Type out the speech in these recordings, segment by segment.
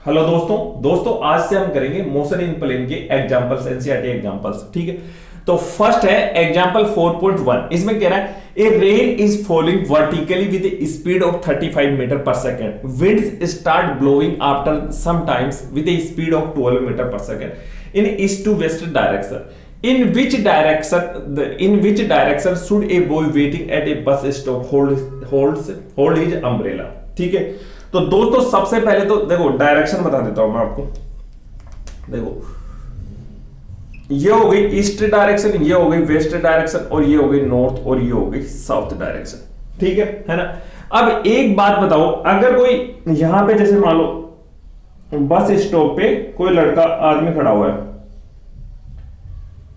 Hello दोस्तों आज से हम करेंगे मोशन इन प्लेन के एग्जांपल्स, एनसीईआरटी एग्जांपल्स। ठीक है, तो फर्स्ट है एग्जांपल 4.1। इसमें कह रहा है a rain is falling vertically with a speed of 35 metre per second, winds start blowing after some times with a speed of 12 metre per second in east to west direction. In which direction should a boy waiting at a bus stop hold his umbrella? ठीक है, तो दोस्तों सबसे पहले तो देखो direction बता देता हूं मैं आपको। देखो ये हो गई ईस्ट डायरेक्शन, ये हो गई वेस्ट डायरेक्शन, और ये हो गई नॉर्थ, और ये हो गई साउथ डायरेक्शन। ठीक है ना। अब एक बात बताओ, अगर कोई यहां पे जैसे मान लो बस स्टॉप पे कोई लड़का आदमी खड़ा हुआ है,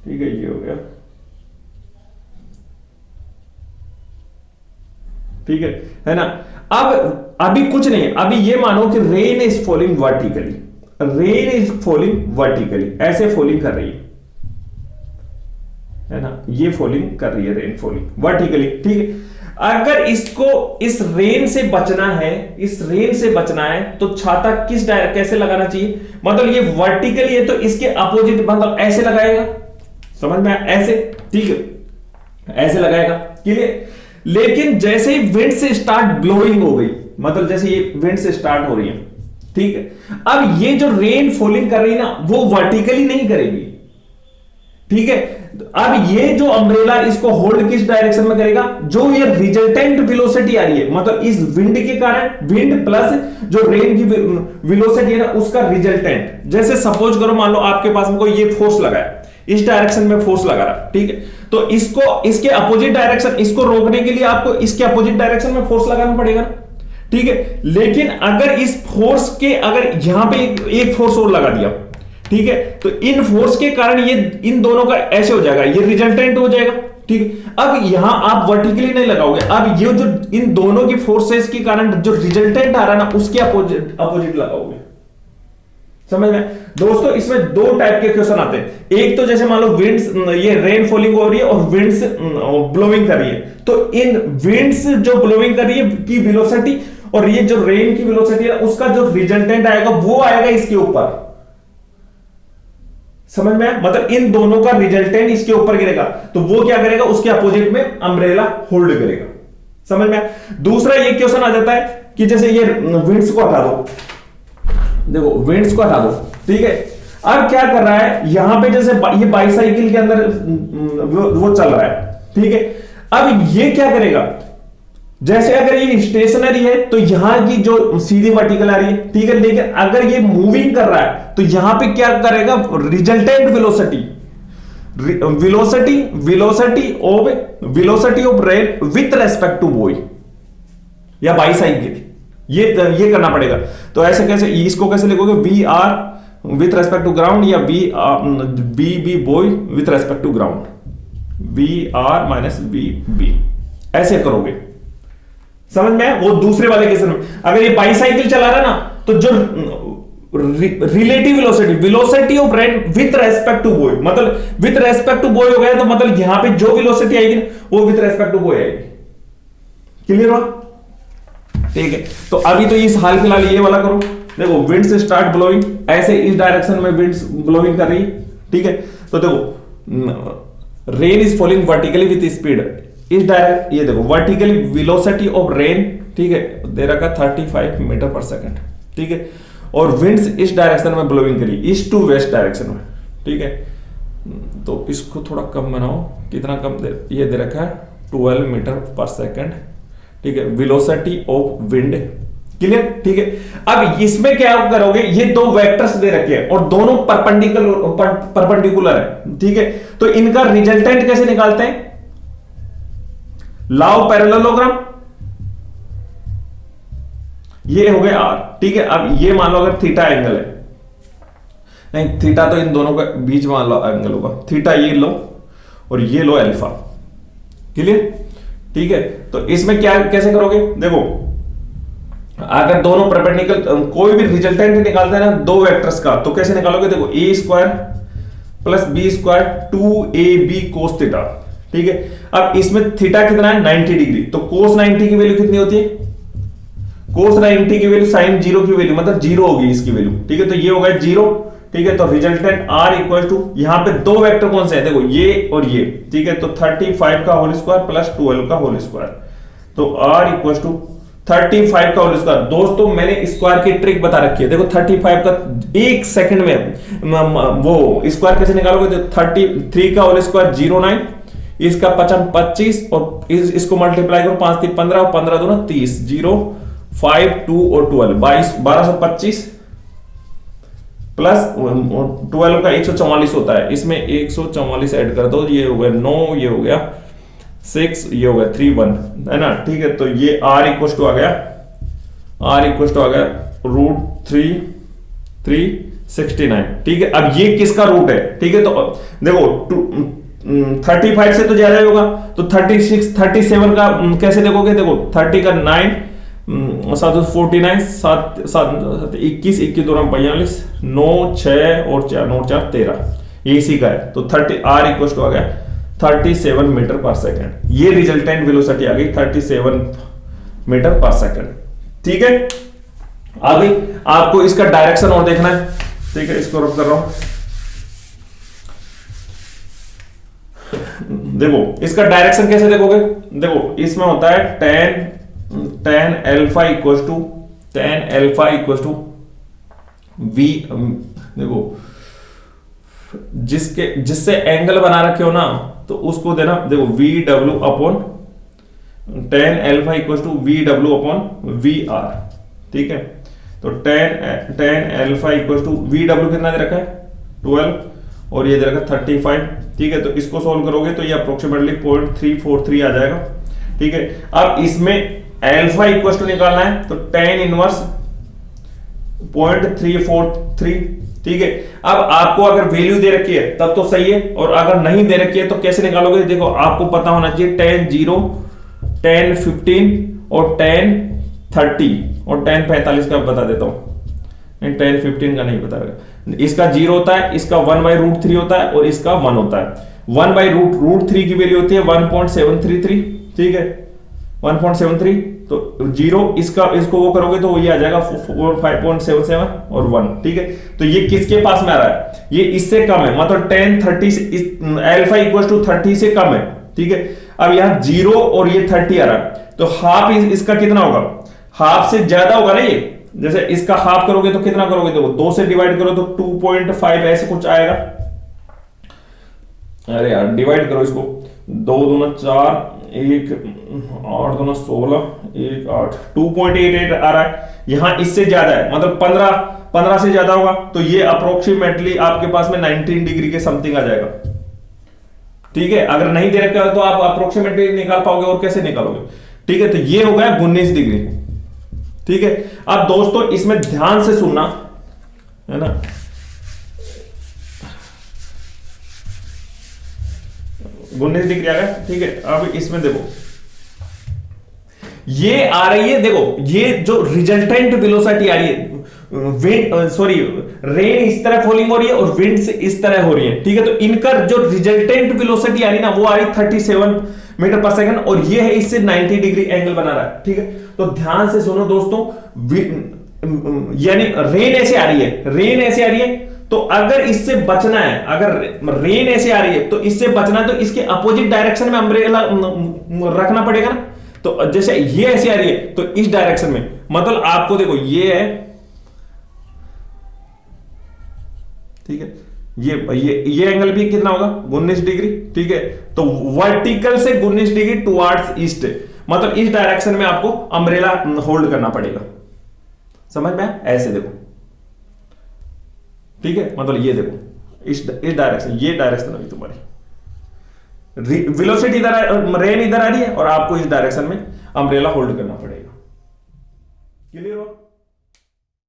ठीक है, ये हो गया, ठीक है ना। अब अभी कुछ नहीं, अभी ये मानो कि rain is falling vertically, rain is falling vertically, ऐसे फॉलिंग कर रही है ना, ये फॉलिंग कर रही है, रेन फॉलिंग वर्टिकली। ठीक है, अगर इसको इस रेन से बचना है, इस रेन से बचना है तो छाता किस कैसे लगाना चाहिए? मतलब ये वर्टिकली है तो इसके अपोजिट, मतलब ऐसे लगाएगा, समझ में आया? ऐसे, ठीक है, ऐसे लगाएगा, क्लियर। लेकिन जैसे ही विंड से स्टार्ट ब्लोइंग हो गई, मतलब जैसे ये विंड से स्टार्ट हो रही है, ठीक है, अब ये जो रेन फॉलिंग कर रही है ना, वो वर्टिकली नहीं करेगी, ठीक है। अब ये जो अम्ब्रेला इसको होल्ड किस डायरेक्शन में करेगा? जो ये रिजल्टेंट वेलोसिटी आ रही है, मतलब इस विंड के कारण, विंड प्लस जो रेन की वेलोसिटी है ना, उसका रिजल्टेंट। जैसे सपोज करो, मान लो आपके पास में कोई ये फोर्स लगा है, इस डायरेक्शन में फोर्स लगा रहा, ठीक है, तो इसको इसके अपोजिट डायरेक्शन, इसको रोकने के लिए आपको इसके अपोजिट डायरेक्शन में फोर्स लगाना पड़ेगा ना, ठीक है। लेकिन अगर इस फोर्स के, अगर यहां पे एक फोर्स और लगा दिया, ठीक है, तो इन फोर्स के कारण ये इन दोनों का ऐसे हो जाएगा, ये रिजल्टेंट हो जाएगा, ठीक है। अब यहां आप वर्टिकली नहीं लगाओगे, अब ये जो इन दोनों की फोर्सेस के कारण जो रिजल्टेंट आ रहा है ना, उसके अपोजिट लगाओगे, समझ में? दोस्तों इसमें दो टाइप के क्वेश्चन आते हैं। एक तो जैसे मान लो विंड्स, ये रेन फॉलिंग हो रही है और विंड्स ब्लोइंग कर रही है, तो इन विंड्स जो ब्लोइंग कर रही है की वेलोसिटी और ये जो रेन की वेलोसिटी है, उसका जो रिजल्टेंट आएगा वो आएगा इसके ऊपर, समझ में? मतलब इन दोनों का रिजल्टेंट इसके ऊपर गिरेगा, तो वो क्या करेगा? उसके अपोजिट में अम्ब्रेला होल्ड करेगा, समझ में? दूसरा ये क्वेश्चन आ जाता है कि जैसे ये विंड्स को हटा दो, देखो विंड्स को हटा दो, ठीक है। अब क्या कर रहा है यहां पे, जैसे ये बाईसाइकिल के अंदर वो चल रहा है, ठीक है। अब ये क्या करेगा? जैसे अगर ये स्टेशनरी है तो यहां की जो सीधी वर्टिकल आ रही है, ठीक है, लेकिन अगर ये मूविंग कर रहा है तो यहां पे क्या करेगा? Resultant velocity of rain with respect to boy या बाईसाइकिल, ये करना पड़ेगा। तो ऐसे कैसे, इसको कैसे लिखोगे? V R with respect to ground, या B boy with respect to ground, V R minus B, ऐसे करोगे, समझ में? वो दूसरे वाले केस में अगर ये बाईसाइकिल चला रहा है ना, तो जो relative velocity of rain with respect to boy, मतलब विथ रेस्पेक्ट टू बॉय हो गया, तो मतलब यहां पे जो वेलोसिटी आएगी वो विथ रेस्पेक्ट टू बॉय आएगी, क्लियर हो? ठीक है, तो अभी तो इस हाल फिलहाल ये वाला करो। देखो विंड से स्टार्ट ब्लोइंग, ऐसे इस डायरेक्शन में विंड्स ब्लोइंग कर रही है, ठीक है। तो देखो rain is falling vertically with speed, इस डायरेक्ट, ये देखो वर्टिकली वेलोसिटी ऑफ रेन, ठीक है, दे रखा 35 मीटर पर सेकंड, ठीक है, और विंड्स इस डायरेक्शन में ब्लोइंग करी, ईस्ट टू वेस्ट डायरेक्शन में, ठीक है। तो इसको थोड़ा कम बनाओ, कितना कम ये दे रखा है 12 मीटर पर सेकंड, ठीक है, वेलोसिटी ऑफ विंड, क्लियर, ठीक है। अब इसमें क्या करोगे? ये दो वेक्टर्स दे रखे हैं और दोनों परपेंडिकुलर है, ठीक है, तो इनका रिजल्टेंट कैसे निकालते हैं? लॉ ऑफ पैरेललोग्राम, ये हो गया आर, ठीक है। अब ये मान लो अगर थीटा एंगल है, नहीं थीटा तो इन दोनों के बीच मान लो एंगल होगा, थीटा ये लो और ये लो अल्फा, क्लियर, ठीक है। तो इसमें क्या कैसे करोगे? देखो अगर दोनों परपेंडिकुलर, कोई भी रिजल्टेंट निकालते हैं ना दो वेक्टर्स का, तो कैसे निकालोगे? देखो A square plus B square 2ab cos theta, ठीक है। अब इसमें थीटा कितना है? 90 डिग्री, तो कोस 90 की वैल्यू कितनी होती है? कोस 90 की वैल्यू साइन 0 की वैल्यू मतलब 0 होगी इसकी वैल्यू, ठीक है। तो ये होगा 0, ठीक है। तो रिजल्टेंट R इक्वल टू, यहां पे दो वेक्टर कौन से हैं, देखो ये और ये, ठीक है। तो 35 का होल स्क्वायर प्लस 12 का होल स्क्वायर, तो R इक्वल टू 35 का होल स्क्वायर। दोस्तों मैंने स्क्वायर की ट्रिक बता रखी है, देखो 35 का एक सेकंड में वो स्क्वायर कैसे निकालोगे, तो 33 का होल स्क्वायर 09, इसका 25 और इसको मल्टीप्लाई करो 5 3 15 और 15 दूना 30, 0 5 2 और 12 22 1225 प्लस 12 का 144 होता है, इसमें 144 ऐड कर दो, ये हो गया 9, ये हो गया 6, ये हो गया 3 1, है ना, ठीक है। तो ये R इक्वल टू आ गया, R इक्वल टू आ गया √369, ठीक है। अब ये किसका रूट है, ठीक है। तो देखो 35 से तो ज्यादा ही होगा, तो 36 37 का कैसे देखोगे, देखो 30 का 9 7 49 7 7 21 21 2 42 9 6 और 4 9 4 13, ये इसी का है। तो 30 R इक्वल टू आ गया 37 मीटर पर सेकंड, ये रिजल्टेंट वेलोसिटी आ गई 37 मीटर पर सेकंड, ठीक है। अभी आपको इसका डायरेक्शन और देखना है, ठीक है। इसको रब कर रहा हूं, देखो इसका डायरेक्शन कैसे देखोगे, देखो इसमें होता है tan alpha equal to v, देखो जिससे एंगल बना रखे हो ना, तो उसको देना, देखो VW upon tan alpha equal to VW upon VR, ठीक है। तो tan alpha equal to VW कितना दे रखा है 12 और ये दे रखा 35, ठीक है। तो इसको सोल्व करोगे तो ये अप्रोक्सीमेटली 0.343 आ जाएगा, ठीक है। अब इसमें अल्फा इक्वल टू निकालना है, तो tan इनवर्स 0.343, ठीक है। अब आपको अगर वैल्यू दे रखी है तब तो सही है, और अगर नहीं दे रखी है तो कैसे निकालोगे, देखो आपको पता होना चाहिए tan 0 tan 15 और tan 30 और tan 45 का बता देता हूं, tan 15 का नहीं बताएगा। इसका 0 होता है, इसका 1/√3 होता है और इसका 1 होता है। 1/√3 की वैल्यू होती है 1.733, ठीक है 1.73, तो 0 इसको वो करोगे तो ये आ जाएगा 5.77 और 1, ठीक है। तो ये किसके पास में आ रहा है, ये इससे कम है, मतलब tan 30 अल्फा इक्वल टू 30 से कम है, ठीक है। अब यहां 0 और ये 30 आ रहा है, तो हाफ इसका कितना होगा, हाफ से ज्यादा होगा ना ये, जैसे इसका हाफ करोगे तो कितना करोगे, देखो 2 से डिवाइड करो तो 2.5 ऐसे कुछ आएगा। अरे यार डिवाइड करो इसको, 2 दूना 4 1 8 दूना 16 1 8 2.88 आ रहा है। यहां इससे ज्यादा है, मतलब 15 से ज्यादा होगा, तो ये अप्रोक्सीमेटली आपके पास में 19 डिग्री के समथिंग आ जाएगा, ठीक है। अगर नहीं दे रखा है तो आप अप्रोक्सीमेटली निकाल पाओगे, और कैसे निकालोगे, ठीक है। तो ये हो गया 19 डिग्री, ठीक है। अब दोस्तों इसमें ध्यान से सुनना, है ना, 19 डिग्री आ गया, ठीक है। अब इसमें देखो ये आ रही है, देखो ये जो रिजल्टेंट वेलोसिटी आ रही है, रेन इस तरह फॉलिंग हो रही है और विंड से इस तरह हो रही है, ठीक है। तो इनका जो रिजल्टेंट वेलोसिटी आ रही है ना, वो आ रही 37 मीटर पर सेकंड, और ये है इससे 90 डिग्री एंगल बना रहा है, ठीक है। तो ध्यान से सुनो दोस्तों, यानी रेन ऐसे आ रही है, तो अगर इससे बचना है, अगर रेन ऐसे आ रही है तो इससे बचना है, तो इसके अपोजिट डायरेक्शन में अम्ब्रेला रखना पड़ेगा ना। तो जैसे ये ऐसे आ रही है तो इस डायरेक्शन में, मतलब आपको देखो ये है, ठीक है, ये एंगल भी कितना होगा 19 डिग्री, ठीक है। तो वर्टिकल से 19 डिग्री टुवर्ड्स ईस्ट, मतलब इस डायरेक्शन में आपको अम्ब्रेला होल्ड करना पड़ेगा, समझ में, ऐसे देखो, ठीक है। मतलब ये देखो इस डायरेक्शन, ये डायरेक्शन अभी तुम्हारी वेलोसिटी इधर, रेन इधर आ रही है, और आपको इस डायरेक्शन में अम्ब्रेला होल्ड करना पड़ेगा। क्लियर हो?